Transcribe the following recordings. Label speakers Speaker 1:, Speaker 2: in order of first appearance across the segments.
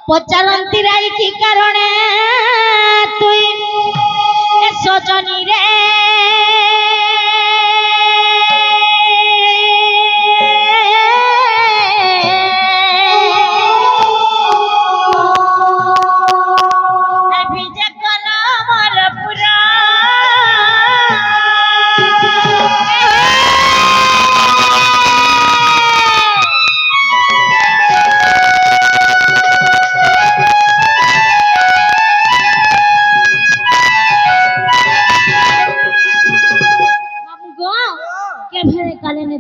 Speaker 1: পচারন্তি রাই কি কারণে তুই এ সজনী রে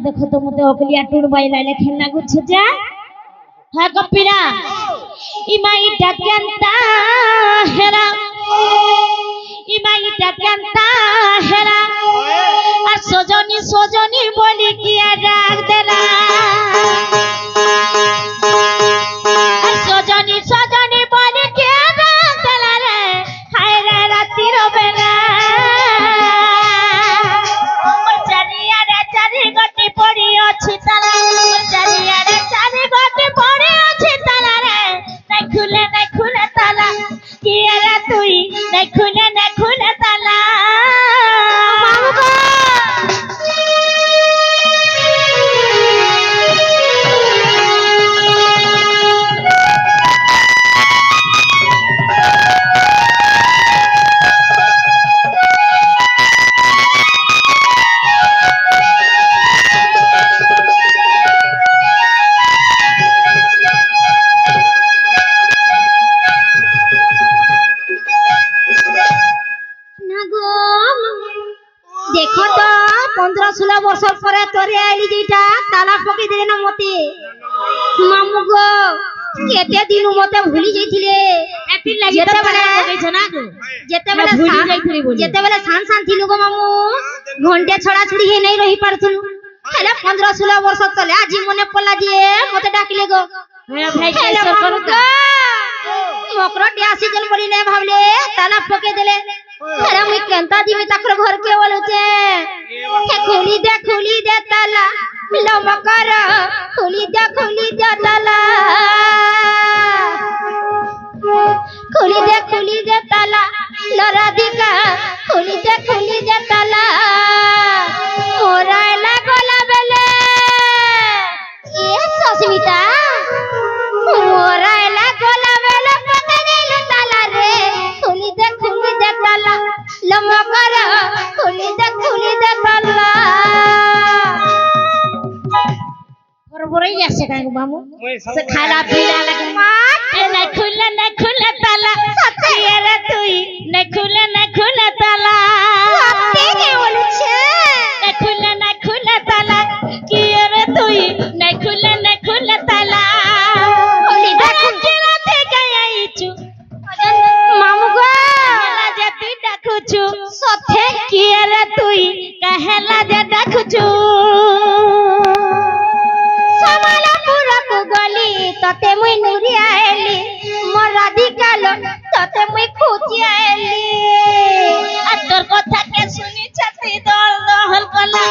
Speaker 1: देखो तो मुते ओकलिया टूर बाइला लेखन लागु छजा हा कपिरा इमाई डाक्यांता हेरा इमाई डाक्यांता हेरा আর সজনী সজনী বলি কি ডাক দেলা আর সজনী সজনী বলি কি ডাক দেলা রে হায় রে রাতির বেলা পড়ি আছে তালা চারিয়ারে চারি গটে পড়ি আছে তালা রে নাই খুলে তালা কি রে তুই নাই খুলে তালা মামুগো देखो तो 15-16 वर्ष पर तोरे आइली जेटा ताला पके देले ना मते मामू गो केते दिन मते भूली जाइथिले एति लागि जेते बेले कहै छ ना गो जेते बेले शान थिलु गो मामू घंटे छड़ा छुड़ी हे नहीं रही पारथुनु हेले 15-16 वर्ष तले आज मने पला जे मते डाकिले गो हे भाई कैसे करू मोकरो ट्यासी जन बोली ने भावले ताला पके देले अरे मैं केंता जी में तकर घर के बोलू छे हे खुली दे ताला लो मकर खुली दे ताला खुली दे ताला लो राधिका खुली दे ताला मोरायला गोला बेले ये सस्मिता मोरायला गोला बेले पके देलु ताला रे खुली दे ताला लमकर खुली दे ताला और बोरई जासे काई बामू से खाला पीला लगे मात ए खुले ताला सत्य रे तुई न खुले ताला सत्य के बोलू छे न खुले ताला की रे तुई न खुले ताला खुली दे राते गई छु मामू गो हेला जे तुई डाकुछु सथे की रे तुई कहेला जे डाकुछु समालपुर को गली तते मुई नुरी आएली मोर राधिका लो तते मुई खुची आएली आ तोर कथा के सुनी छती दल दहल कला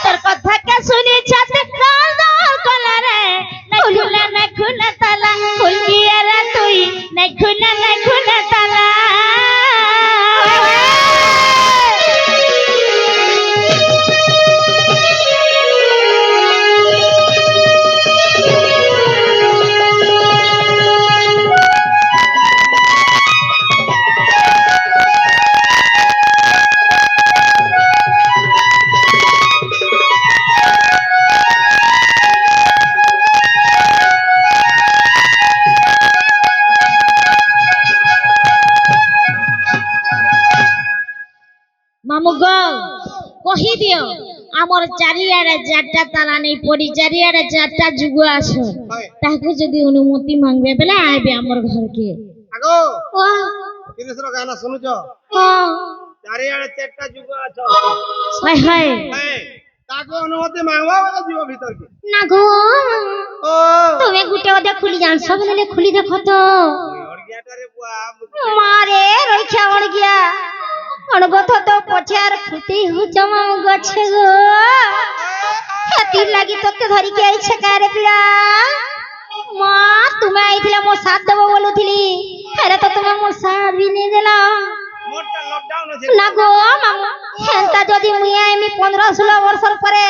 Speaker 1: तोर कथा के सुनी छती दल दहल कला रे न खुले ताला खुल की रे तुई न खुले ताला मामू गो कही दियो आमर चारियारे जाटा ताला नहीं पड़ी चारियारे जाटा जुगो आसो ताको जदी अनुमति मांगबे बेला आबे हमर घर के
Speaker 2: आगो ओ तिरेसरो गाना सुनु जो
Speaker 1: हां
Speaker 2: चारियारे चाटा जुगो आछो
Speaker 1: हाय हाय
Speaker 2: ताको अनुमति मांगवा वाला जीव भीतर के
Speaker 1: ना गो
Speaker 2: ओ
Speaker 1: तुमे गुटे ओदे खुली जान सब ले खुली देखो तो
Speaker 2: और गया रे बुआ
Speaker 1: मारे रखिया ओण गया अणगथ तो पछार फुटी हु जमा गछे गो हेती लागी तोते धरि के आइछे कारे पिरा মা তুমি আইছিলে মো সাথ দেব বলুছিলি আরে তো তুমি মো সাথ भी नहीं দেলা
Speaker 2: মোরটা লকডাউন আছে
Speaker 1: না গো মামু হেনতা যদি মুই আইমি 15-16 বছর পরে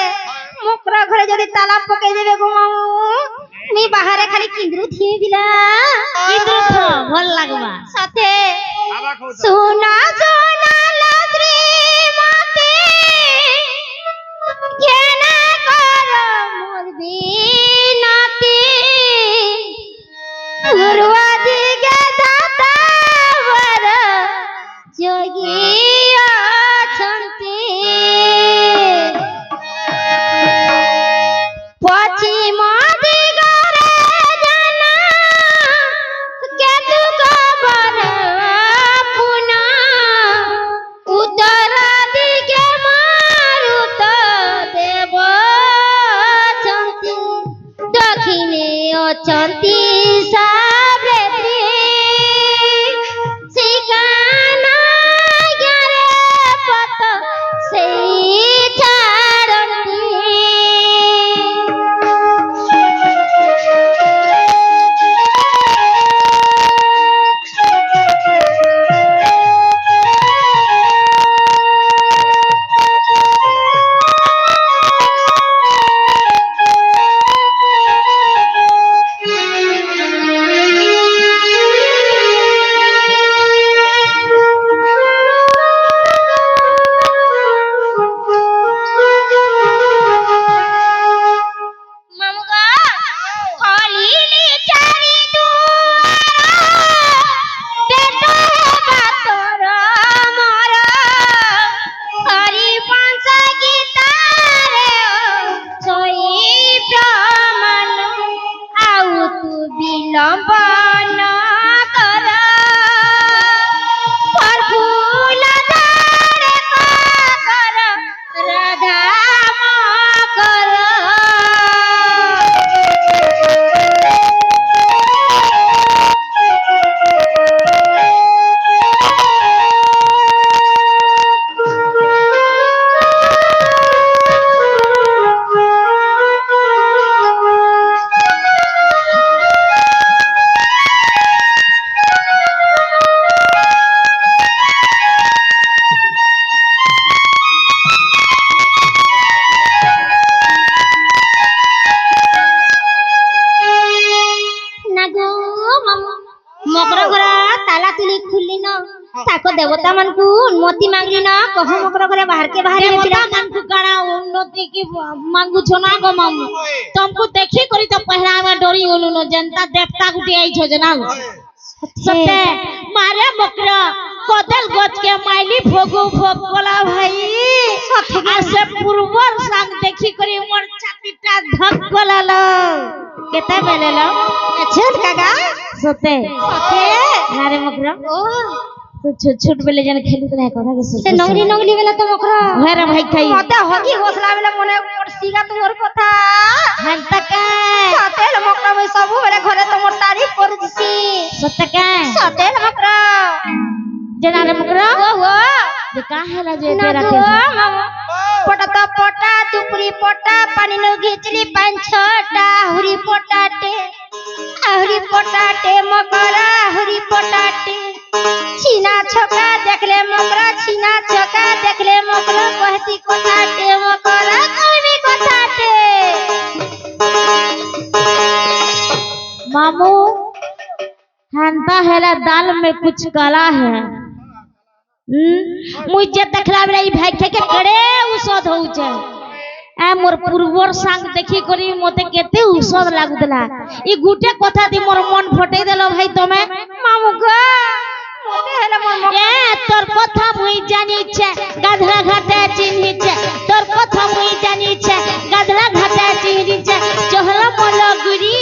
Speaker 1: মুকরা ঘরে যদি তালা পকাই দেবে গো মামু মি বাহারে খালি কিন্দ্রু থিমি বিলা কিন্দ্রু থ ভাল লাগবা সাথে
Speaker 2: আবার খাও তো।
Speaker 1: সোনা সোনা লাদ্রি মাতে কেনা কর মোর বিনাতে গুরুয়া দিগে দাতা বর যোগী অছন্তি পশ্চিম দিগরে জানা কেতু কবর পুনা উত্তর দিগে মারুত দেব অছন্তি দক্ষিণে অছন্তি সাবেত্রী শিকানা জ্ঞানে পত সেই ছাড়ন্তি মামুগা হলিলি চারি দুয়ার বেটা বাতর মর হরি পঞ্চ গীতারে ছই প্রমাণ আউ তু বিলম্ব ন কর ফল ধারে কর রাধা মকর না গো মামু মকর ঘর তালা তুলি খুললি ন তাকো দেবতা মানকু উন্নতি মাগলি না কহ মকর ঘরে বাহারকে বাহারে দেবতা মানকু কাଣା উন্নতি কি মাগু ছনা গো মামু तुमको देखी करी तो पहला में डरी होलु न जनता देवता गुटी आई छ जना सत्य मारे मकर कदल गज के माइली भोगु भोग बोला भाई आसे पूर्वर संग देखी करी मोर छातीटा धक गलाल केते बेलेलो छुट काका सत्य मारे मकर तो छोट बेले जन खेलु त नाही कथा के से नंगली नंगली बेला तो मकरा हेरे भाई खाई मते हगी होसला बेला मने मोर सीगा तोर कथा हम तक सतेल मकरा में सब बेले घरे तो मोर तारीफ कर दिसी सत्य के सतेल मकरा जना रे मकरा ओ जे का हैला जे तेरा के पटा पटा दुपरी पटा पानी न घिचली पांच छटा हुरी पटाटे आहुरी पटाटे मकरा हुरी पटाटे छीना छका देखले मकरा छीना छका देखले मकरा कहती कोठाटे मकरा कमी कोठाटे मामू हंता हैला दाल में कुछ काला है मुझे देखला बेला ई भाई के कड़े औषध होउचे ए मोर पूर्वर संग देखी करी मते केते औषध लागुदला ई गुटे कथा दी मोर मन फटै देलो भाई तमे मामू गो मते हैला मोर ए तोर कथा मुई जानी छे गाधरा घाटे चिन्ही छे तोर कथा मुई जानी छे गाधरा घाटे चिन्ही छे चहला मोला गुरी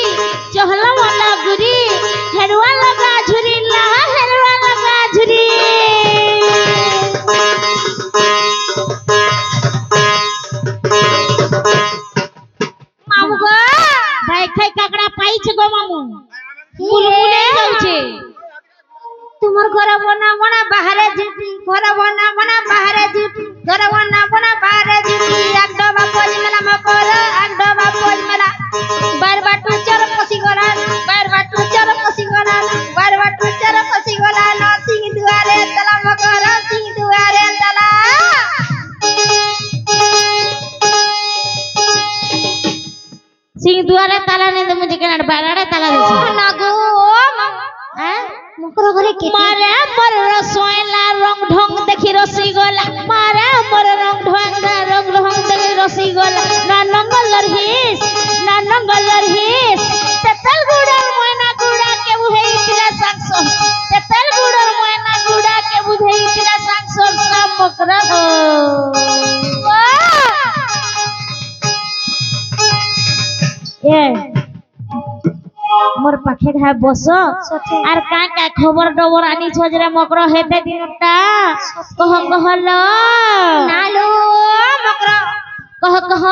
Speaker 1: हेरवा लगा झुरी ला हेरवा लगा झुरी मामू गो भाई खाई काकड़ा पाई छे गो मामू मुलमुले जाउछे तुमर घर बना बना बाहरे जीती घर बना बना बाहरे जीती घर बना बना बाहरे जीती एक डबा पोज मेला मकर एक डबा पोज मेला बार बार टूचर पसी गरा
Speaker 3: সিং দুয়ারে তালা নেই দেবো যেখানে বাগাড়ে তালা দিয়েছে
Speaker 1: না গো
Speaker 3: হ্যাঁ
Speaker 1: মকর ঘরে কেটে
Speaker 3: মারে মোর রসোয়লা রং ঢং দেখি রসিগোলা মারে মোর রং ঢং দেখি রসিগোলা না নঙ্গলর হিস তেতল গুড়র ময়না গুড়া কে বুঝাইতিলা সাংসো তেতল গুড়র ময়না গুড়া কে বুঝাইতিলা সাংসো সাম মকরা হো এ মোর পাখে ঘা বস আর কা কা খবর ডবর আনি ছজরে মকর হেতে দিনটা কহল
Speaker 1: নালো মকর
Speaker 3: কহ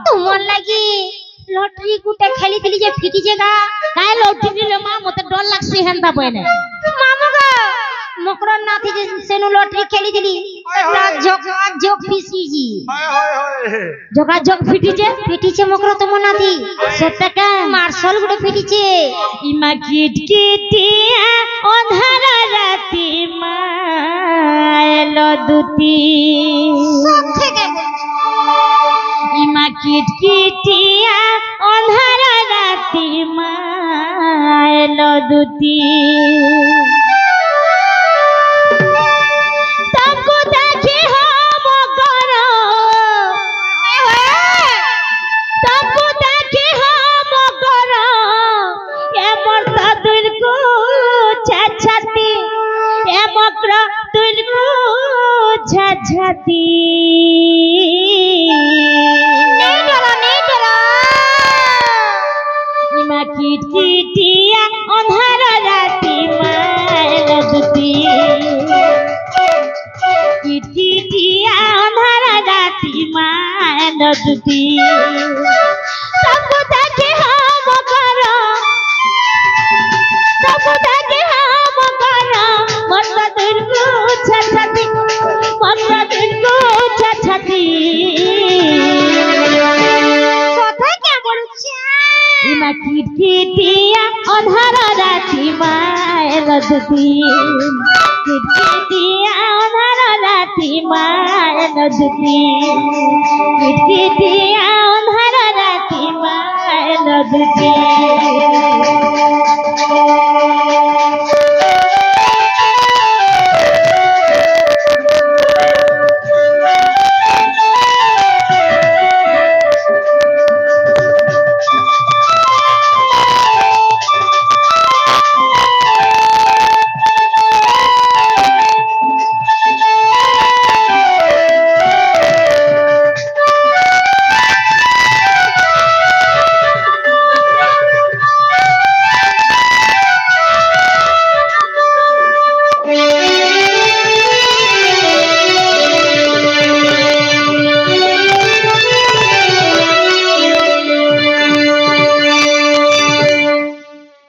Speaker 1: তোমার লাগি লটারি গুটে খেলিছিলি যে ফিটিছে গা
Speaker 3: কাই লউটি দিলে মা মতে ডর লাগছে হেনতা পয়নে
Speaker 1: মামা গো মকর নাথি যে সেনু লটারি খেলিছিলি একটা জগ ফিসিজি
Speaker 3: যোগাযোগ ফিটিছে
Speaker 1: ফিটিছে মকর তোমার নাথি
Speaker 3: সেটা কা
Speaker 1: মার্শাল গুটে ফিটিছে
Speaker 3: ইমা কিটকিটিয়া অন্ধার রাতি মায়েল দুতি
Speaker 1: সব থেকে
Speaker 3: ইমা কিটকিটিয়া অন্ধার রাতি মায়েল দুতি তাকে দেখি হব গর তাকে দেখি হব গর এমর দুলকু ছাছাতি এমক্র দুলকু ছাছাতি ইমা কিটকিটিয়া অন্ধার রাতি মায়ের দুতি কিটকিটিয়া অন্ধার রাতি মায়ের দুতি তাকে দেখি হব গর তাকে দেখি হব গর মক্র দুলকু ছাছাতি মক্র দুলকু ছাছাতি
Speaker 1: কথা কে বলছে
Speaker 3: ইমা কিটকিটিয়া অন্ধার রাতি মায়ের দুতি কিটকিটিয়া অন্ধার রাতি মায়ের দুতি কিটকিটিয়া অন্ধার রাতি মায়ের দুতি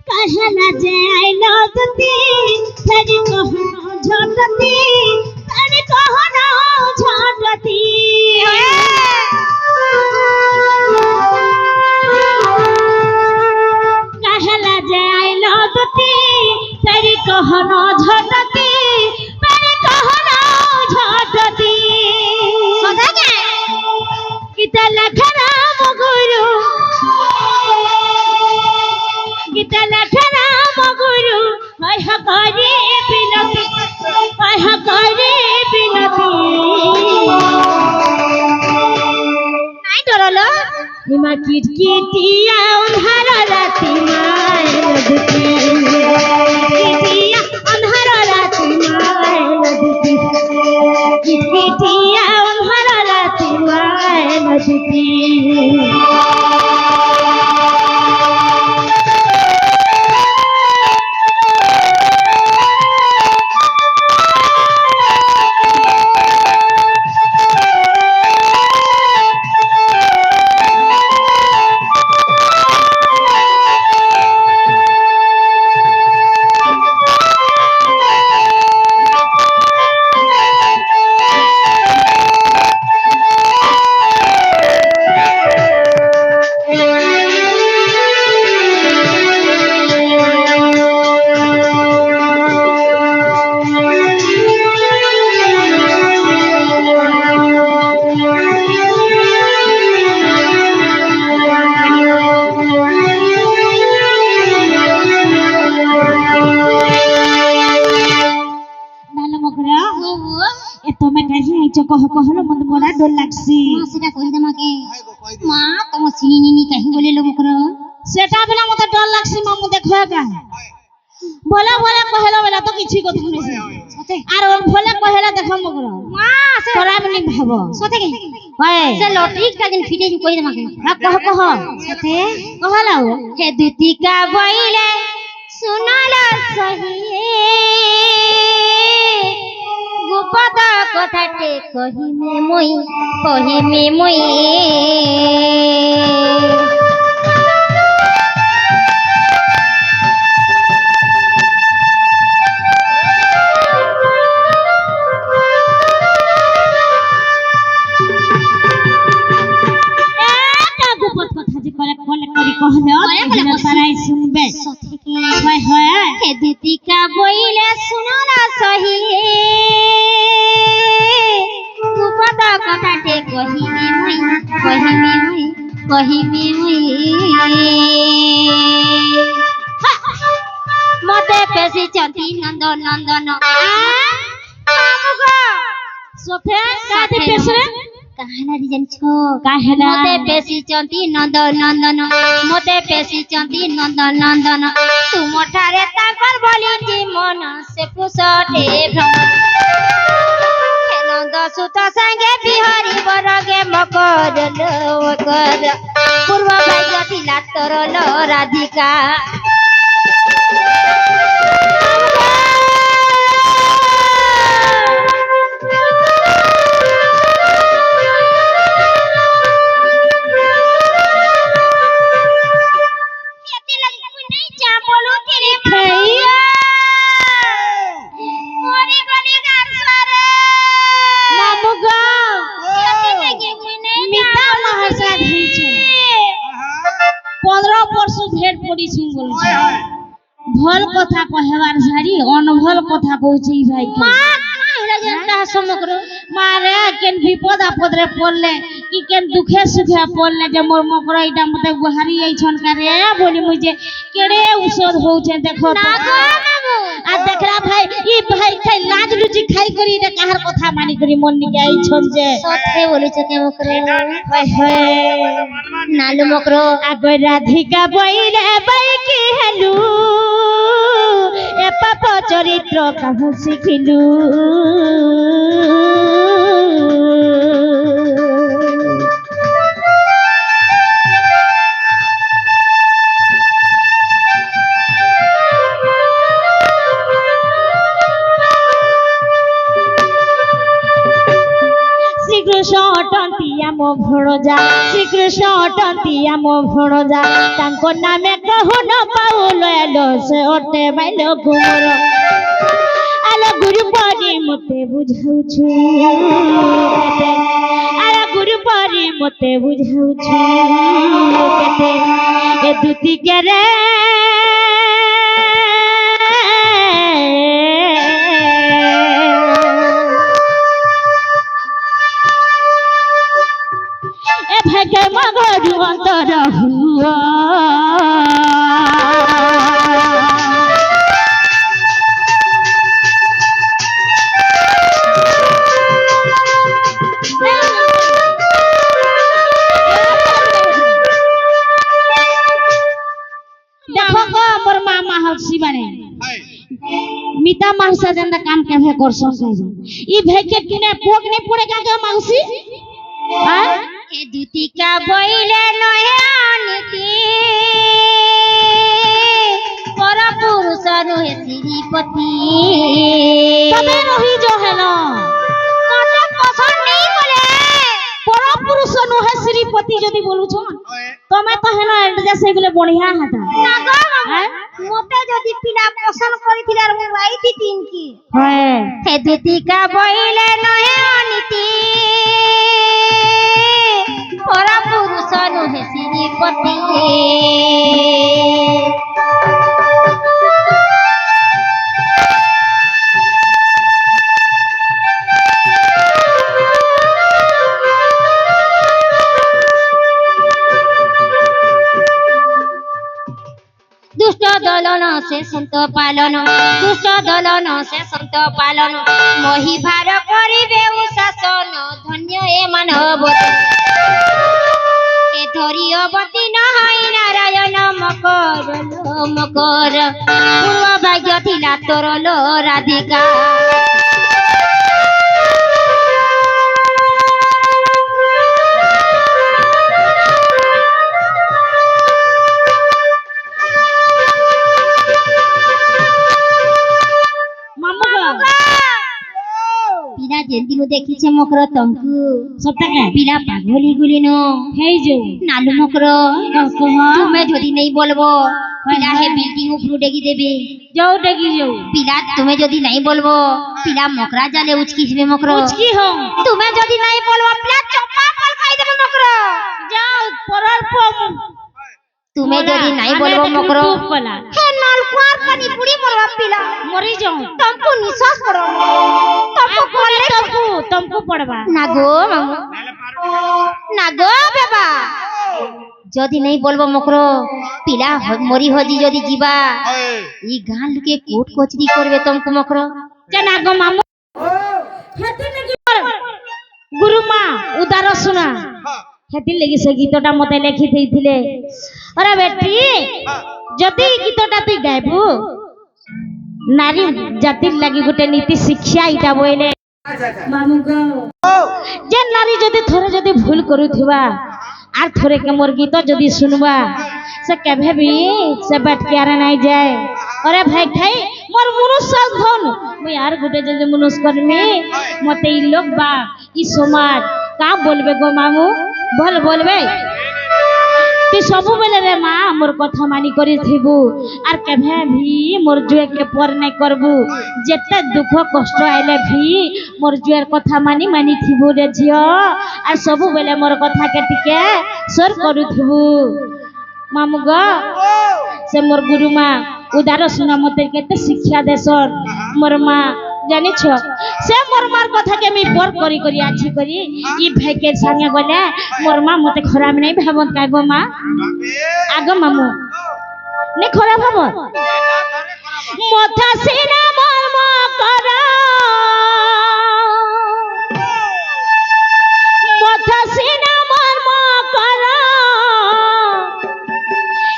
Speaker 3: कहला जे आइलो दुती तेरी कहनो झटती तेरी कहनो झटती कहला जे आइलो दुती तेरी कहनो झटती तेरी कहनो झटती
Speaker 1: কথা কে
Speaker 3: किता लखरा मगुरु किता लखरा मगुरु हाय हकारे बिनती हाय हकारे बिनती
Speaker 1: নাই ডরলো
Speaker 3: ইমা কিটকিটিয়া অন্ধার রাতি মায়ের দুতি কিটকিটিয়া অন্ধার রাতি মায়ের দুতি কিটকিটিয়া অন্ধার রাতি মায়ের দুতি সথে গায় ভোলা ভোলা কহেলা বেলা তো কিছু কথা শুনেছি আর ওর ভোলা কহেলা দেখো মগর
Speaker 1: মা সে
Speaker 3: তোরা বলি ভাব
Speaker 1: সতে কে
Speaker 3: হয়
Speaker 1: সে লটারি কাদিন ফিটে কই দে মাকে
Speaker 3: কহ কহ
Speaker 1: সতে
Speaker 3: কহলাও
Speaker 1: হে দুতিকা বইলে শুনলা সহি গোপদ কথাটে কহিমে মই
Speaker 3: এটা গোপত কথা যে করে কলে করি কহলে তারাই শুনবে
Speaker 1: সথেকে
Speaker 3: হয় হয়
Speaker 1: হে দুতিকা বইলে শুনলা সহি গোপদ কথাটে কহিমে মই মতে পেশি চন্তি নন্দন
Speaker 3: সথে কাতে পেছরে
Speaker 1: কাহানা জানিছো
Speaker 3: কাহেলা
Speaker 1: মতে পেশি চন্তি নন্দন তুমঠারে তাকর বলি যে মন সে পুষটে ভ্রম হে নন্দ সুত সঙ্গে বিহারি বরগে মকর পূর্ব ভাগ্য ଥିଲା তোর রাধিকা
Speaker 3: ভল কথা কহেবার ঝাড়ি অনভল কথা কହୁছে এই ভাই
Speaker 1: সমগ্র
Speaker 3: মারে কেন বিপদ আপদরে পড়লে কি কেন দুঃখে সুখে পড়লে যে মোর মকর এইটা মতে গুহারি আইছন কারে বলি মুই যে কেড়ে ঔষধ হউছে দেখো তো। আর দেখরা ভাই ই ভাই খাই লাজ লুচি খাই করি এটা কাহার কথা মানি করি মন নিকে আইছন যে
Speaker 1: সত্যি বলেছে কে মকর
Speaker 3: হয় হয়
Speaker 1: নালু মকর
Speaker 3: আগর রাধিকা বইলে বাই কি হেলু এ পাপ চরিত্র কাহ শিখিলু শ্রীকৃষ্ণ অটন্তি আম ভଣଜା শ্রীকৃষ্ণ অটন্তি আম ভଣଜା ତାଙ୍କ ନାମେ କହୁ ନ ପାଉଲ ଏଲୋ ସେ ଅଟେ ବାଇଲ କୁମର ଆଲୋ ଗୁରୁ ପରି ମତେ ବୁଝାଉଛୁ କେତେ ଆଲୋ ଗୁରୁ ପରି ମତେ ବୁଝାଉଛୁ କେତେ ଏ ଦୁତିକେରେ এ ভাগ্য মগরু অন্তর হুয়া দেখো গো মোর মামা হলসি বানে মিতা মাউসা যেনটা কাম কেভে করছন কাজে ই ভাইকে কিনে পোক নে পড়ে কাকে মাউসি হ্যাঁ
Speaker 1: এ দুতিকা বইলে নহে অনিতি পর পুরুষ নহে শ্রীপতি
Speaker 3: তবে রহি জহেন
Speaker 1: মতে পছন্দ নেই বলে
Speaker 3: পরপুরুষ নহে শ্রীপতি যদি বলুছন তুমি তো হেন এন্ড সেগুলো বঢ়িয়া হাতা
Speaker 1: না গো
Speaker 3: হ্যাঁ
Speaker 1: মতে যদি পিলা পছন্দ করিছিল আর মই আইতি তিনকি
Speaker 3: হ্যাঁ
Speaker 1: হে দুতিকা বইলে নহে অনিতি পর পুরুষ নহে শ্রীপতি দুষ্ট দলন সে সন্ত পালন দুষ্ট দলন সে সন্ত পালন মহিভার করিবে শাসন ধন্য এ মানবতী এ ধরিয়বতী নহই নারায়ণ মকরল মকর পূর্ব ভাগ্য ଥିଲା তোর লো রাধিকা ପିଲା ଯେଦିନ ଦେଖିଛେ ମକର ତମକୁ
Speaker 3: ସତକା
Speaker 1: ପିଲା ପାଗଳି ଗୁଲିନ
Speaker 3: ହେଇଯାଉ
Speaker 1: ନାଲୁ ମକର
Speaker 3: କହ
Speaker 1: ତୁମେ ଯଦି ନେଇ বলবো পিলা হে বিল্ডিং উপরু ডেকি দেবে
Speaker 3: যাও ডেকি যাও
Speaker 1: পিলা তুমি যদি নাই বলবো পিলা মকরা জালে উচকি দিবে মকর
Speaker 3: উচকি হও
Speaker 1: তুমি যদি নাই বলবো পিলা চপা পল খাই দেবে মকর
Speaker 3: যাও পরার পম
Speaker 1: তুমি যদি নাই বলবো মকর
Speaker 3: কলা
Speaker 1: হে নলকুয়ার পানি পুড়ি মরবা পিলা
Speaker 3: মরি যাও
Speaker 1: তমকু নিশ্বাস করো তমকু বলে
Speaker 3: তমকু পড়বা
Speaker 1: না গো মামু না গো বাবা যদি নাই বলবো মকর পিলা মরি হজি যদি ଯିବା ই গাঁ লোকে কোট কচরি করবে তমকু মকর
Speaker 3: জানা গো মামু হেতি লাগি গুরুমা উদার শুনা হেতি লাগি সে গীতটা মতে লেখি দেইଥିଲେ আরে বেটি যদি গীতটা তুই গাইবু নারী জাতির লাগি গোটে নীতি শিক্ষা ইটা বইলে মামু গো যে নারী যদি থরে যদি ভুল করুথিবা আর থরে কে মোর গীত যদি শুনবা সে কেভে বি সে বাটকিয়ারে নাই যায় আরে ভাই খাই মোর মনুষ্য ধন মুই আর গোটে যদি মনুষ্য করমি মতে ই লোক বা ই সমাজ কা বলবে গো মামু বল বলবে তুই সবু বেলে রে মা মোর কথা মানি করি থিবু আর কেভে ভি মোর জুয়েকে পর নাই করবু যেতে দুঃখ কষ্ট আইলে ভি মোর জুয়ের কথা মানি মানি থিবু রে ঝিও আর সবু বেলে মোর কথা কে টিকে সর করু থিবু মামু গো সে মোর গুরুমা উদার শুনা মতে কেতে শিক্ষা দেসন মোর মা জানিছ সে মোর মার কথা কে আমি পর করি করি আছি করি ই ভাইকে সঙ্গে গলে মোর মা মতে খারাপ নাই ভাবত কাই গো মা আগ মামু নে খারাপ ভাবত মথা সিনা মোর মা করা মথা সিনা মোর মা করা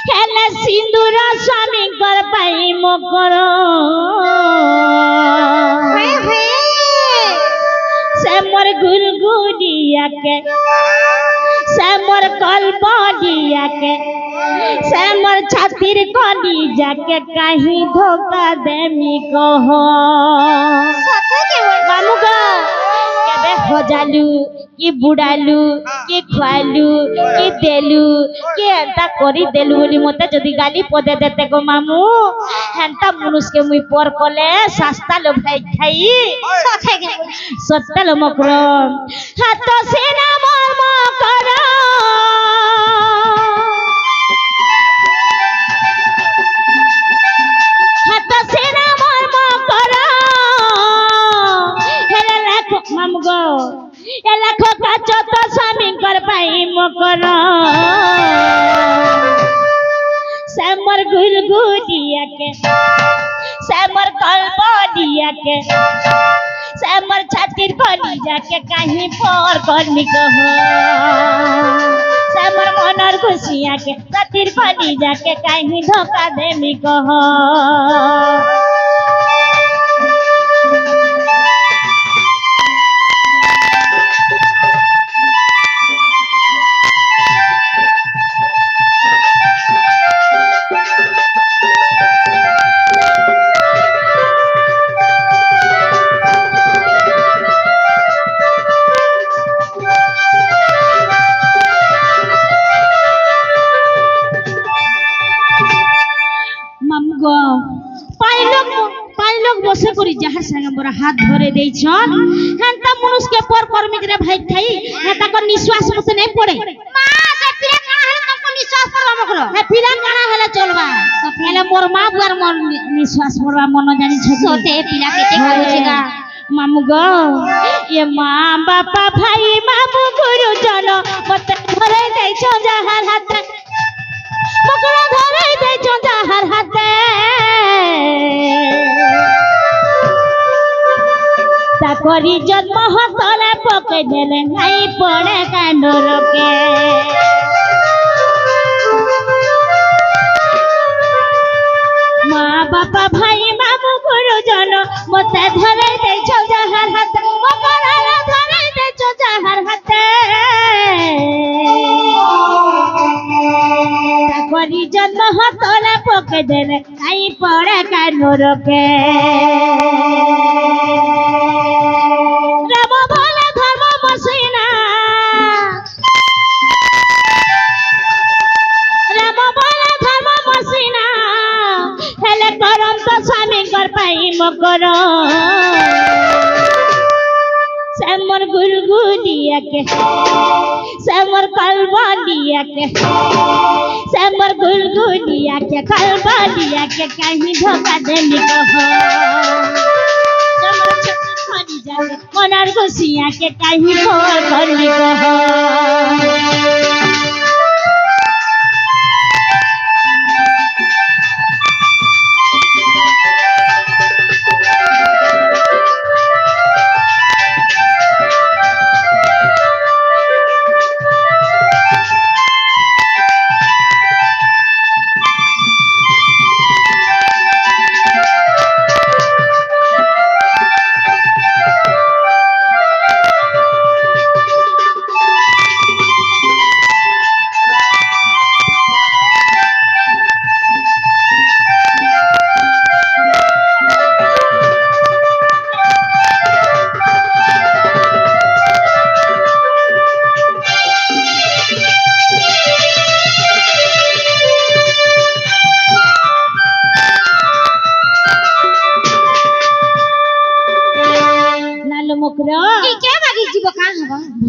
Speaker 3: হেলে সিন্দুর স্বামী কর পাই মকর সে মোর গুরগুড়িয়াকে সে মোর কল্প দিয়াকে সে মোর ছাতির কলি যাকে কাহি ধোকা দেমি কহ মামু গো কেবে হজালু কি বুড়ালু কি খুয়ালু কি দেলু কি এন্তা করি দেলু বলি মতে যদি গালি পদে দেতে গো মামু হেন্তা মনুষকে মুই পর কলে সস্তা লো ভাই খাই সত্তা লো মকরম হাত সেনা মোর মকর হাত সেনা মোর মকর হেলা লাখ মামু গো এ লাখ কাচ তো স্বামী কর পাই মকর সে মোর গুলগুলিয়াকে সে মোর কল্প দিয়াকে সে মোর ছাতির কলি যাকে কাহি পর করনি কহ সে মোর মনর খুশিয়াকে ছাতির কলি যাকে কাহি ধোকা দেমি কহ বসে করি যাহার সঙ্গে মোর হাত ধরে দেইছন হেনতা মনুষ্যকে পর কর্মিক রে ভাই খাই হেতা কর নিশ্বাস মতে নাই পড়ে
Speaker 1: মা সে পিলা কানা হেলে তমকু নিশ্বাস করবা মকর
Speaker 3: হে পিলা কানা হেলে চলবা হেলে মোর মা বুয়ার মন নিশ্বাস পড়বা মন জানি ছবি
Speaker 1: সোতে পিলা কেতে করুছে গা
Speaker 3: মামু গো এ মা বাপা ভাই মামু গুরুজন মতে ধরে দেইছ যাহার হাতে মকর ধরে দেইছ যাহার হাতে করি জন্ম হতলে পকে দেলে নাই পড়ে কান্ডরকে হাতে ধরে দেছো যাহার হাতে মকরালা ধরে দেছো যাহার হাতে তাকরি জন্ম হতলে পকে দেলে কাই পড়ে কানুরকে রাম বলে ধর্ম বসিনা রাম বলে ধর্ম বসিনা হেলে করম তো স্বামী কর পাই মকর শ্যামর গুলগুলিয়াকে শ্যামর কলবলিয়াকে শ্যামর গুলগুলিয়াকে কলবলিয়াকে কাহি ধোকা দেলি কহ শ্যামর চক্র খনি যাবে মনার গুছিয়াকে কাহি ফল করলি কহ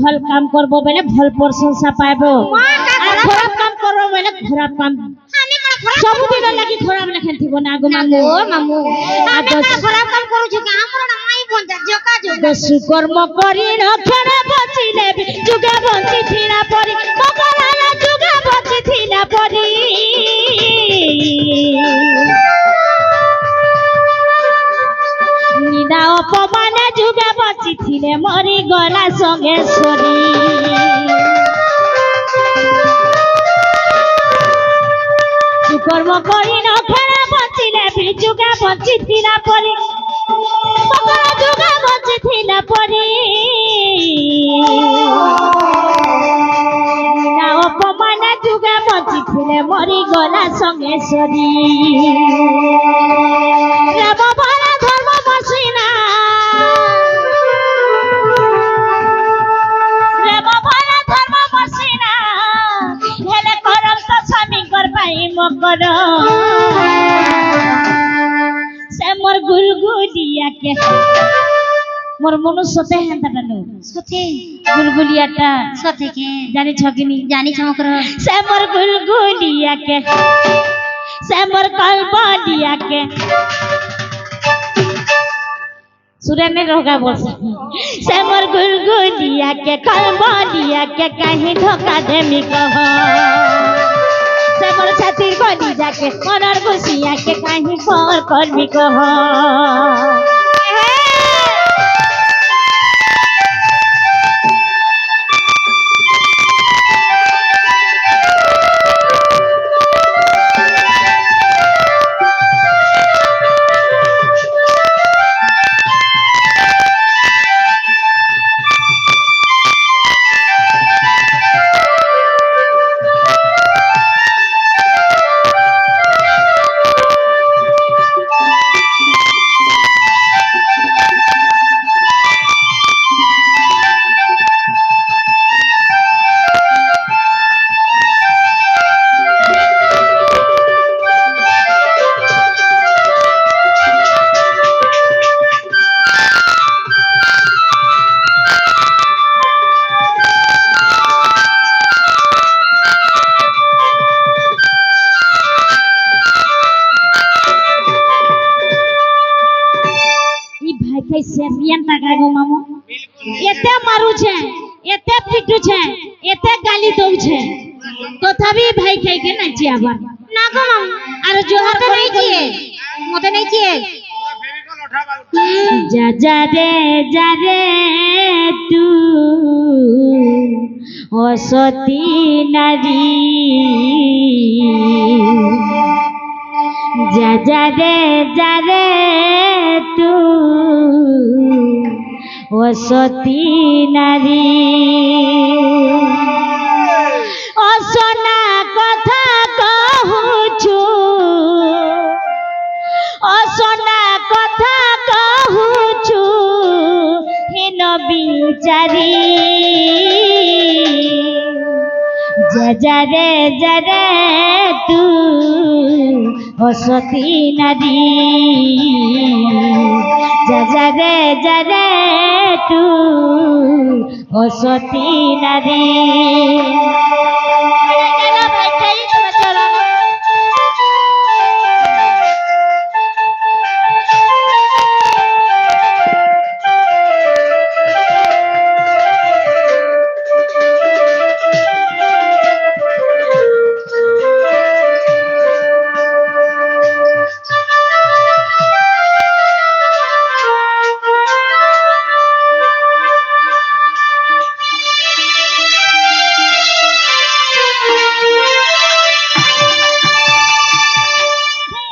Speaker 3: ভাল কাম করবো বেলে ভাল প্রশংসা পাইবো আর খারাপ কাম করবো বেলে খারাপ কাম ସବୁଦିନ ଲାଗି ଖରାପ ଲେଖା ଥିବ ନା ଆଗ ମାମୁ
Speaker 1: মামু আমি খারাপ কাম করুଛୁ কি আমার নাই বঞ্জা জকা জকা
Speaker 3: সুকর্ম করি নক্ষরে বଞ୍চিলে যুগে বঞ্চি থিলা পরি মকরালা যুগে বঞ্চি থিলা পরি নিদা অপমানে যুগে বঞ্চি থিলে মরি গলা সঙ্গে সরি কর্ম করি নখেরা বঞ্চিলে যুগে বঞ্চি থিলা পরি মকর যুগে বঞ্চি থিলা পরি না অপমানে যুগে বঞ্চি থিলে মরি গলা সঙ্গে সরি রাম বলে ধর্ম বসিনা রাম বলে ধর্ম বসিনা হেলে করম তো স্বামী কর পাই মকর শ্যামর গুলগুলিয়াকে মোর মনু সতে হেন্তাটা নো
Speaker 1: সতে
Speaker 3: গুলগুলিয়াটা
Speaker 1: সতে কে
Speaker 3: জানিছ কিনি
Speaker 1: জানি চমকর
Speaker 3: শ্যামর গুলগুলিয়াকে শ্যামর কলবলিয়াকে सुरने रोगा बोल श्यामर गुलगुलियाके कलबलियाके कहीं धोखा देमी कह श्यामर छातिर गली जाके मनर गुसियाके कहीं पर करमी कह सेरियन टाका गो मामू एते मारू छे एते पिटू छे एते गाली दउ छे तथापि भाई खाई के नाची आबा
Speaker 1: ना गो मामू
Speaker 3: आर जोहार
Speaker 1: मते नहीं छिए मते नहीं छिए
Speaker 3: जा जा रे तू ओ सती नारी जा रे तू ও সতী নারী অসনা কথা কহুছু অসনা কথা কহুছু হীন বিচারি জরে জরে তু অসতী নারী জরে জরে তু অসতী নারী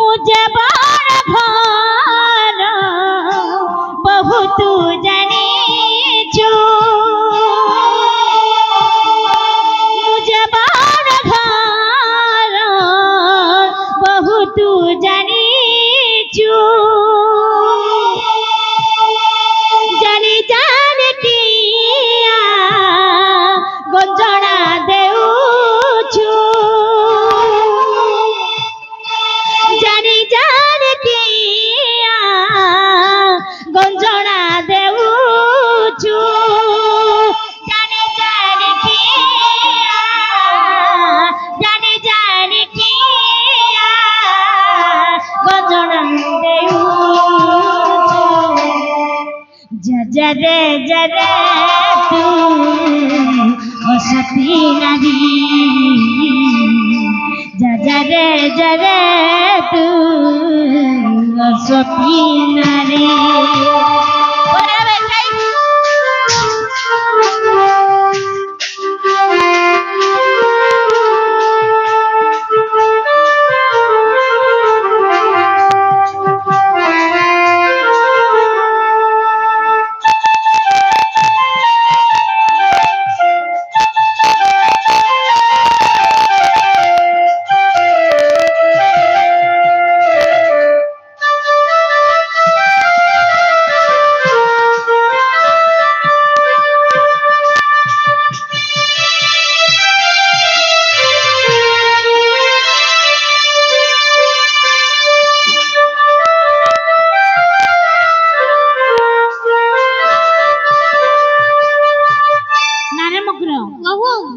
Speaker 3: मुझे बड़ घर बहुत जानी छू मुझे बड़ घर बहुत जानी छू जानी जान किया गंजना देउछु জানি জানি কিয়া গঞ্জনা দেউছু জানি জানি কিয়া গঞ্জনা দেউছু জরে জরে তু অসতী নারী জরে জরে তু অসতী নারী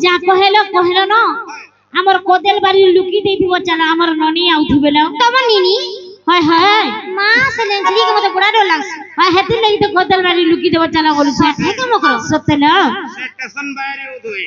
Speaker 3: যা কহেল কহেল ন আমার কোদেল বাড়ি লুকি দেইতিব চালা আমার ননি আউথিবে না
Speaker 1: তোমার নিনি
Speaker 3: হয় হয়
Speaker 1: মা সে লেন্সরি কে মতে বড় ডর লাগছে
Speaker 3: হয় হেতি লাগি তো কোদেল বাড়ি লুকি দেব চালা বলছে
Speaker 1: হে কেমন করো
Speaker 3: সত্যি না
Speaker 2: স্টেশন বাইরে উদয়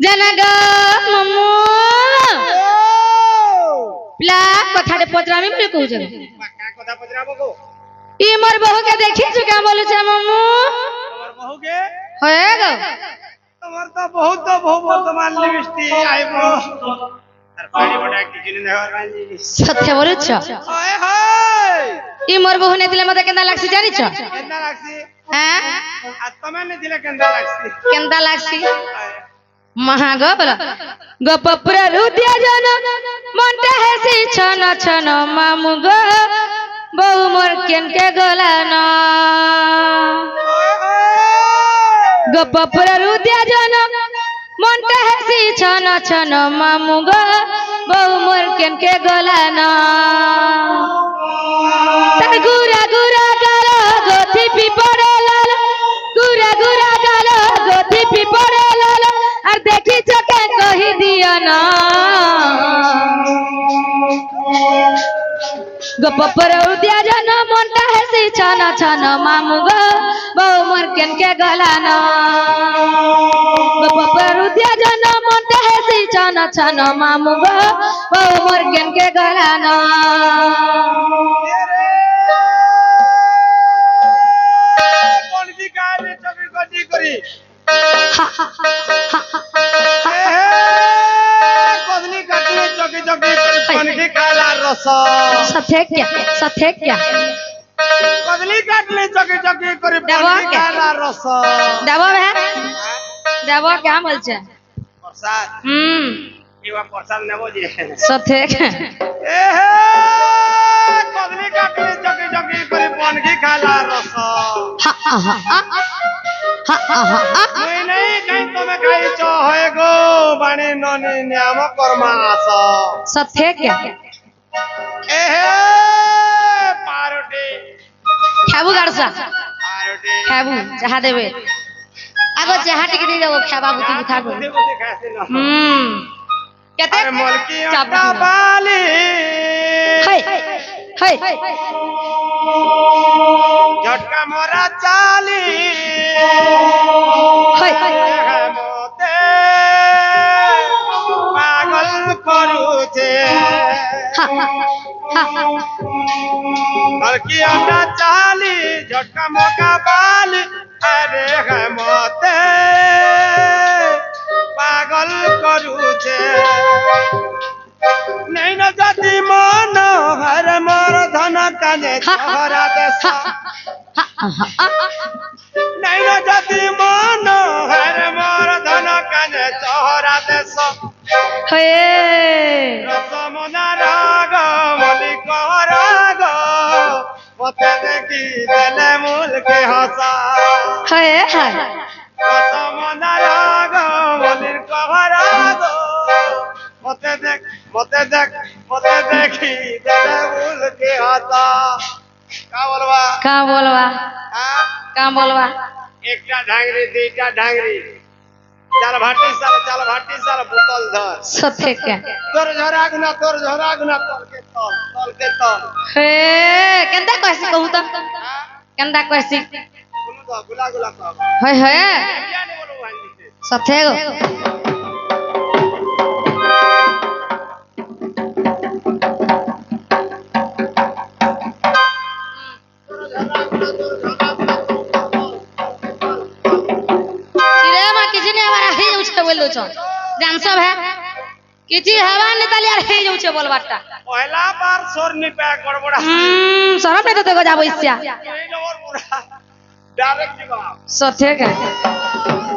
Speaker 1: জানা গো মামু প্লা কথাଟେ ପଚରାମି ବୋଲି କହୁଛ
Speaker 2: का कथा पचराबो को
Speaker 1: ଇ ମୋର ବୋହୂକେ ଦେଖିଛୁ କେ ବୋଲୁଛେ ମାମୁ
Speaker 2: तोर बहू के
Speaker 1: ହଏ ଗो
Speaker 2: तोर तो बहुत वर्तमान लिपस्टिक आइब्रो और पानी बड़ा की जिन देवर बाजी
Speaker 1: ସତ୍ୟ ବୋଲୁଛ
Speaker 2: ओए होय
Speaker 1: ଇ ମୋର ବୋହୂ ନେଇଥିଲେ ମତେ କେନ୍ତା ଲାଗ୍ସି ଜାଣିଛ
Speaker 2: केंदा लागसी
Speaker 1: ହାଁ
Speaker 2: आ तमे ने दिले केंदा लागसी
Speaker 1: କେନ୍ତା ଲାଗ୍ସି ମହାଗ ବୋଲ ଗୋପପୁର ରୁଦିଆ ଜନ ମନଟା ହେସି ଛନ ଛନ ମାମୁ ଗো ବୋହୂ ମୋର କେନକେ ଗଲାନ
Speaker 2: ओए होय
Speaker 1: ଗୋପପୁର ରୁଦିଆ ଜନ ମନଟା ହେସି ଛନ ଛନ ମାମୁ ଗো ବୋହୂ ମୋର କେନକେ ଗଲାନ তার গুরা গুরা গাল গথি পিপড়ে লাল গুরা গুরা গাল গথি পিপড়ে লাল আর দেখি চকে কহি দিও না গোপপর উদিয়া জন মনটা হেসি ছন ছন মামু গো বউ মোর কেনকে গলান গোপপর উদিয়া জন মনটা হেসি ছন ছন মামু গো বউ মোর কেনকে গলান
Speaker 2: कौन की काले चबी गटी करी कदली काटले चकी चकी करी कौन की काला रस
Speaker 1: सथे क्या
Speaker 2: कदली काटले चकी चकी करी
Speaker 1: देवा
Speaker 2: कौन की
Speaker 1: के?
Speaker 2: काला रस
Speaker 1: देवो भे देवो क्या बोलছে
Speaker 2: प्रसाद इवा प्रसाद नेबो जी
Speaker 1: सथे
Speaker 2: ए हे कदली काटले चकी चकी करी कौन की काला रस नहीं कहीं तुम्हें खाई चो होए गो बाणी ननी न्याम कर्मास
Speaker 1: सथे क्या
Speaker 2: ए हे पारोटी
Speaker 1: खाबू गाड़सा
Speaker 2: पारोटी
Speaker 1: खाबू चाहा देबे आगो चाहा टिके दे देबो खाबा बुती बुथा गो
Speaker 2: बुद्धि बुद्धि खासी न
Speaker 1: केते
Speaker 2: अरे मोलकी
Speaker 1: चाप
Speaker 2: अंडा बाली
Speaker 1: हाय हाय
Speaker 2: झटका मोरा चाली
Speaker 1: हाय
Speaker 2: मोते पागल करू छे मोलकी अंडा चाली झटका मोका बाली अरे है मोते पागल करू छे नहीं न जाति मन हर मोर धन काने छोरा देश नहीं न जाति मन हर मोर धन काने छोरा देश
Speaker 1: हाय
Speaker 2: रसमना राग मलिक राग मते देखी देले मूल के हसा
Speaker 1: हाय हाय
Speaker 2: रसमना राग मलिक राग मते देखी देले मूल के हसा का बोलबा हाँ?
Speaker 1: का बोलवा
Speaker 2: एकटा ढांगरी दुईटा ढांगरी चाल भाटी साल बोतल धर
Speaker 1: सथे क्या
Speaker 2: तोर झरा गुना तोल के तल
Speaker 1: हे केंदा कहसी कहू त
Speaker 2: हाँ?
Speaker 1: केंदा कहसी
Speaker 2: सुनु तो गुला कह
Speaker 1: हाय हाय
Speaker 2: क्या नहीं बोलू भाई से
Speaker 1: सथे गो सिरे मा किछि ने हमारा हे जाउछ बोललो छ जान सब है किछि हवा निकाली आर हे जाउछ बोलबाटा
Speaker 2: पहला बार सोर नि पे गड़बड़ा
Speaker 1: सरम ने तो जाबो इस्या
Speaker 2: ये और पूरा डायरेक्ट जवाब
Speaker 1: सथे का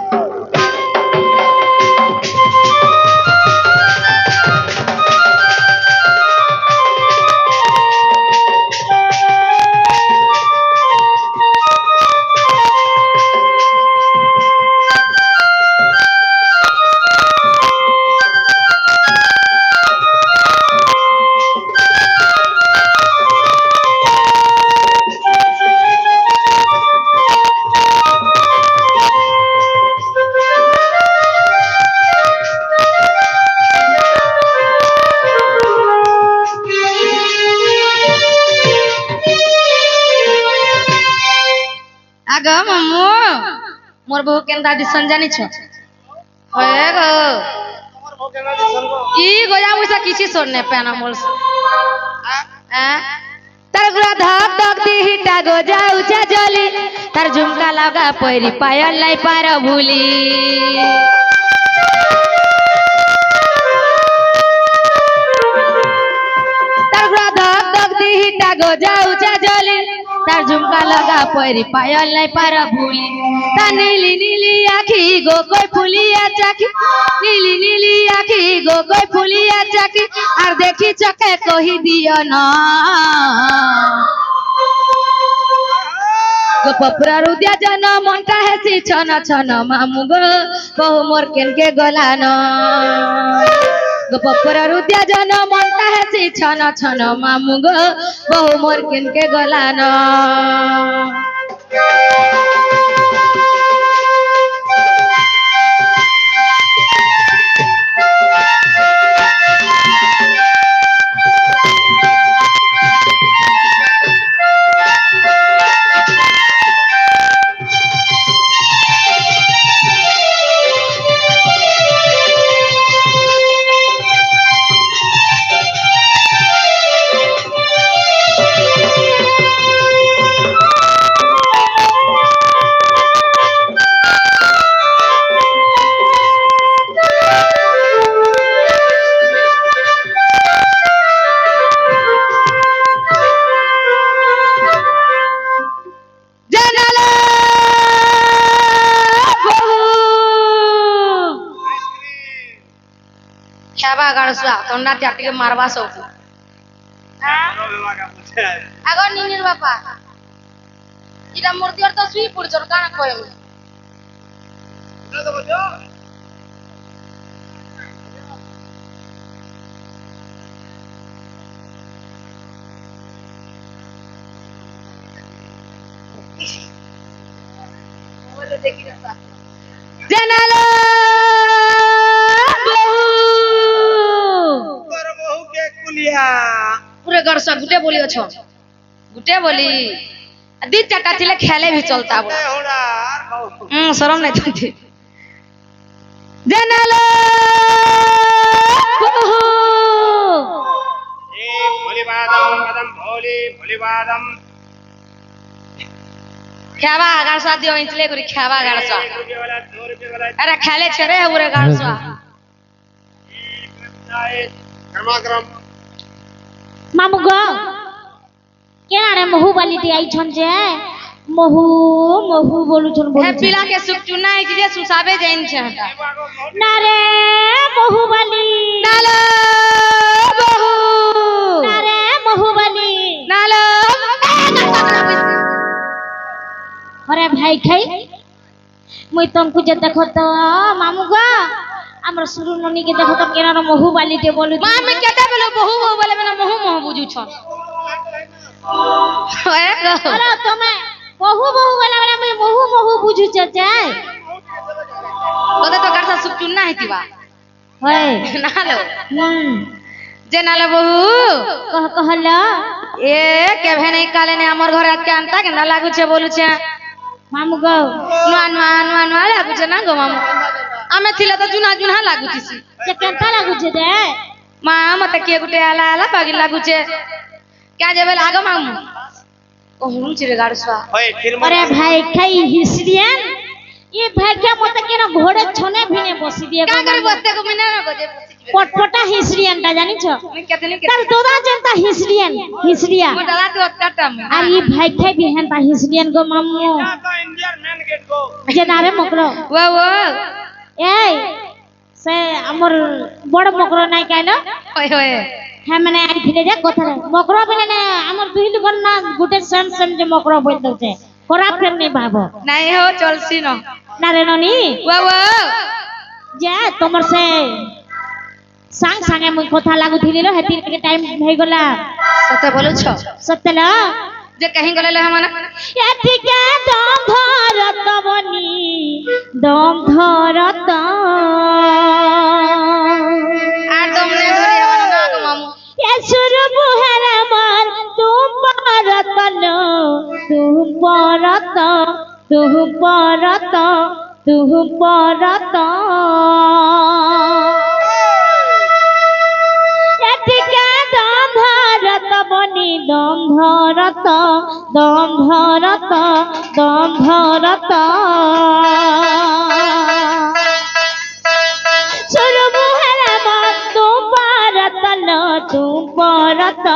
Speaker 1: आग मम्मू मोर बहु केंदा डिसन जानी छ होए गो
Speaker 2: तोर
Speaker 3: ই গজা পয়সা কিছু শোনে পেনা বলছে তার গুড়া ধক ধক দিহিটা গজা উচা জলি তার ঝুমকা লাগা পয়রি পায়ল লাই পার ভুলি তার গুড়া ধক ধক দিহিটা গজা উচা জলি তার ঝুমকা লাগা পয়রি পায়ল লাই পার ভুলি তা নীলি নীলি আখি গো কই ফুলিয়া চাকি নীলি নীলি আখি গো কই ফুলিয়া চাকি আর দেখি চোখে কহি দিও না গো পপুরা রুদিয়া জন মনটা হেসি ছন ছন মামু গো বহু মোর কেনকে গলান গো পপুরা রুদিয়া জন মনটা হেসি ছন ছন মামু গো বহু মোর কেনকে গলান খেবা গাড়সা তোমরা চারটিকে মারবা সব আগর নিনির বাপা এটা মূর্তি অর্থ শুই পড়ছর কানা কয় জানালো पूरे घर से गुटे बोली अच्छो गुटे बोली दी चाटा थिले खेले भी चलता बोला शरम नहीं थी जनालो
Speaker 2: भोली बादम बादम भोली बादम
Speaker 3: खेवा घर सा दियो इंचले करी खेवा घर सा अरे खेले छरे पूरे घर सा मामू गो क्या रे महू वाली दी आई छन जे महू महू बोलू छन बोलू पिला के सुख चुना है जे सुसाबे जैन छ ना रे महू वाली नालो महू ना रे महू वाली नालो अरे भाई खाई मुई तुमको जे देखो तो मामू गो हमर सुरु ननी के देखो तो केना महू वाली के बोलू मां में केते बोलो महू महू बोले में महू महू बुझू छ अरे तमे महू महू वाला में महू महू बुझू छ जाय ओदे तो करसा सुख चुनना हेतिबा होय नालो जे नालो बहु कहला ए केभे नहीं काले ने हमर घर आत के अंता के ना लागू छे बोलू छे मामू गो नुआ नुआ नुआ नुआ लागू छे ना गो मामू आमे थिले तो जुना जुना लागू छी जे केनता लागू छे दे मां मते के गुटे आला आला पागी लागू छे क्या जेबे लागो मामू कहूं चिरे गाड़सवा अरे भाई खाई हिस्रियन ये भाग्य मते के ना घोड़े छने भिने बसी दिए का करे बसते को मिने ना गजे पटपटा हिस्रियन ता जानि छ तार दोदा जनता हिस्रियन हिस्रिया मोडला तो अत्ता में आ ये भाई खाई बिहन ता हिस्रियन गो मामू
Speaker 2: तो इंडियन मेन गेट को
Speaker 3: जे नारे मकरो वो ए से हमर बड़ मकरो नाइ काइलो होय होय है माने आई थिले जे कथरे मकरो बिना ने हमर दुई दुगन ना गुटे सेम सेम जे मकरो बोल दउते खराब फेर नहीं भाबो नहीं हो चलसी न नारे ननी वो जे तमर से सांग सांगे मुई कथा लागु थिले लो हेतिर के टाइम भई गला सत्य बोलु छ सत्य ल जे कहीं गले ले हमना एति के दम धरत बनी दम धरत आ दम ने धरे हमना ना को मामू ये सुर बुहरा मार तुम परत लो तुम परत तुम परत तुम परत বনি দম ধরত দম ধরত দম ধরত সুর মুহেরা মন তুম পরত লো তুম পরত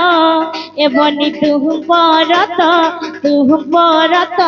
Speaker 3: এ বনি তুম পরত তুম পরত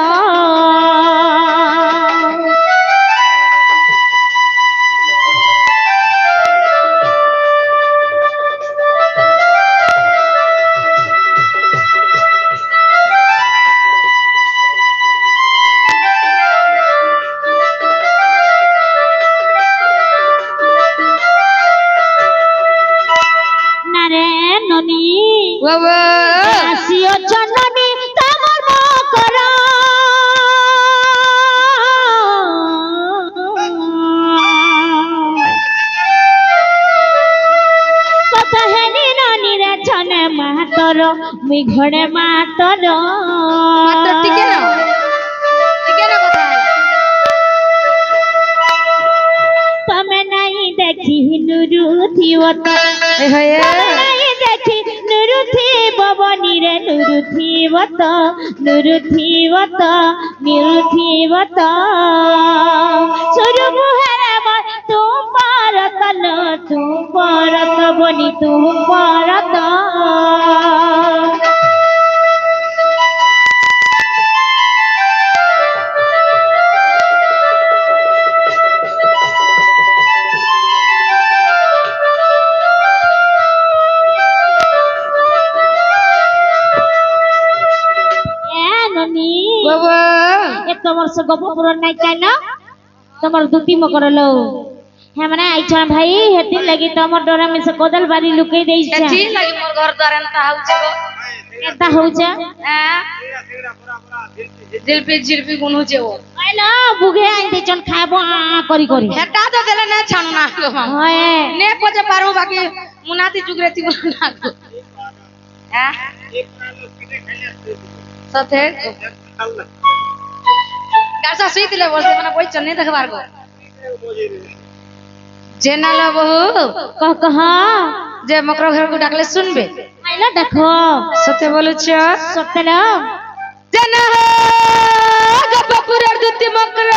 Speaker 3: আসিও জননী তোমার মকর কথা হেনি ননি রে ছনে মাতর মুই ঘরে মাতর
Speaker 1: ଟିକେ ନା କଥା ହେଲା
Speaker 3: তমে নাই দেখি নুরুথিবত নাই দেখি নুরুথিব বনিরে নুরুথিবত নুরুথিবত নুরুথিবত সুর মুহেরে মন তুম পরত লো তুম পরত বনি তুম পরত তোমার সে গপ পুরন নাই চাইল তোমার দুটি মকর লো হ্যাঁ মানে আইছন ভাই হেতি লাগি তোমার ডরে মে সে কোদল বাড়ি লুকাই দেইছে
Speaker 1: ଏଠି ଲାଗି ମୋର ଘର ଦ୍ୱାର ଏନ୍ତା ହଉଛି ଗୋ
Speaker 3: এটা হউছে
Speaker 1: ଜିଲପି ଜିଲପି ଗୁନୁଛେ ଓ
Speaker 3: আইলা বুগে আই দেইছন খাইবো করি করি
Speaker 1: ହେଟା ତ ଦେଲେ ନା ଛାଣୁ ନା ଗୋ ମାମା
Speaker 3: হয়
Speaker 1: ନେ ପଛେ ପାରୁ ବାକି ମୁନାତି ଯୁଗରେ ଥିବ ନା ଗୋ ସତେ ଗାଛ ଶୁଇଥିଲେ ବସେ ମାନେ ବଇଛ ନେ ଦେଖବାର ଗୋ ଯେ ନାଲ ବହୁ
Speaker 3: কহ কহ
Speaker 1: যে মকর ঘরକୁ ডাকলে শুনবে
Speaker 3: আইলা দেখো
Speaker 1: সতে বলুছ
Speaker 3: সত্যের
Speaker 1: যে না গপপুরের দুতি মকর